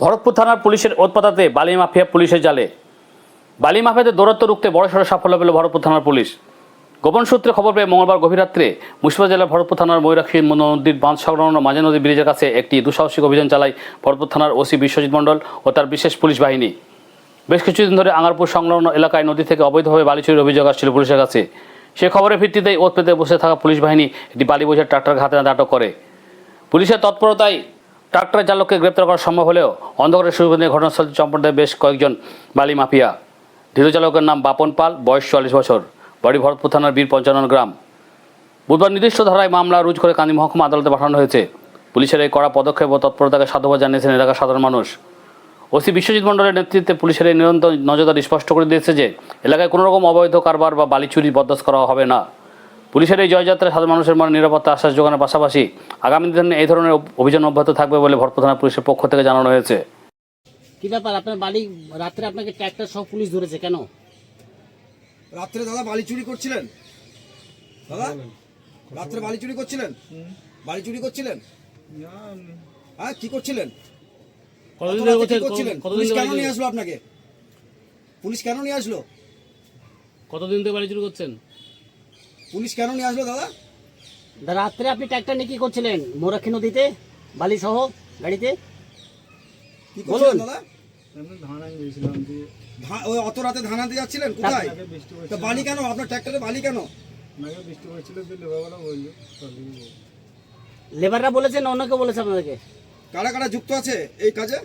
ভরতপুর থানার পুলিশের ওৎপাতাতে বালি মাফিয়া পুলিশের জালে। বালি মাফিয়াদের দৌরাত্ম্য রুখতে বড়সড় সাফল্য পেল ভরতপুর থানার পুলিশ। গোপন সূত্রে খবর পেয়ে মঙ্গলবার গভীর রাত্রে মুর্শিদাবাদ জেলার ভরতপুর থানার ময়ূরাক্ষী নদীর বাঁধ সংলগ্ন মাঝে নদী ব্রিজের কাছে একটি দুঃসাহসিক অভিযান চালায় ভরতপুর থানার ওসি বিশ্বজিৎ মণ্ডল ও তার বিশেষ পুলিশ বাহিনী। বেশ কিছুদিন ধরে আঙ্গারপুর সংলগ্ন এলাকায় নদী থেকে অবৈধভাবে বালি চুরির অভিযোগ আসছিল পুলিশের কাছে। সে খবরের ভিত্তিতেই ওত পেতে বসে থাকা পুলিশ বাহিনী একটি বালি বোঝার ট্রাক্টর হাতে নাতে আটক করে। পুলিশের তৎপরতায় ট্রাক্টরের চালককে গ্রেপ্তার করা সম্ভব হলেও অন্ধকারের সুযোগ নিয়ে ঘটনাস্থলে চম্পট দেয় বেশ কয়েকজন বালি মাফিয়া। ধৃত চালকের নাম বাপন পাল, বয়স 44 বছর, বাড়ি ভরতপুর থানার বীর পঞ্চানন গ্রাম। বুধবার নির্দিষ্ট ধারায় মামলা রুজু করে কান্দি মহকুমা আদালতে পাঠানো হয়েছে। পুলিশের এই কড়া পদক্ষেপ ও তৎপরতাকে সাধুবাদ জানিয়েছেন এলাকার সাধারণ মানুষ। ওসি বিশ্বজিৎ মণ্ডলের নেতৃত্বে পুলিশের এই নিরন্তর নজরদারি স্পষ্ট করে দিয়েছে যে এলাকায় কোনো রকম অবৈধ কারবার বা বালি চুরি বরদাস্ত করা হবে না। পুলিশের এই জয়যাত্রায় সাধারণ মানুষের মনে নিরাপত্তা আশ্বাস যোগানোর পাশাপাশি আগামী দিনে এই ধরনের অভিযান অব্যাহত থাকবে বলে ভরতপুর থানা পুলিশের পক্ষ থেকে জানানো হয়েছে। কি ব্যাপার, আপনার বালি রাত্রে আপনাকে ট্র্যাক্টর সহ পুলিশ ধরেছে কেন? রাত্রে দাদা বালি চুরি করছিলেন? দাদা রাত্রে বালি চুরি করছিলেন? বালি চুরি করছিলেন? হ্যাঁ, কি করছিলেন? পুলিশ কেন নিয়ে আসলো আপনাকে? পুলিশ কেন নিয়ে আসলো? কতদিন ধরে বালি চুরি করছেন? পুলিশ কেন নিয়ে আসলো দাদা? রাত্রে আপনি ট্র্যাক্টর নিয়ে কি করছিলেন ময়ূরাক্ষী নদীতে বালি সহ গাড়িতে? কি করছিলেন দাদা? ওই অত রাতে ধান আনতে যাচ্ছিলেন? কোথায়? তা বালি কেন আপনার ট্র্যাক্টরে? বালি কেন? লেবাররা বলেছেন, অন্য কেউ বলেছে আপনাদেরকে? কারা কারা যুক্ত আছে এই কাজে?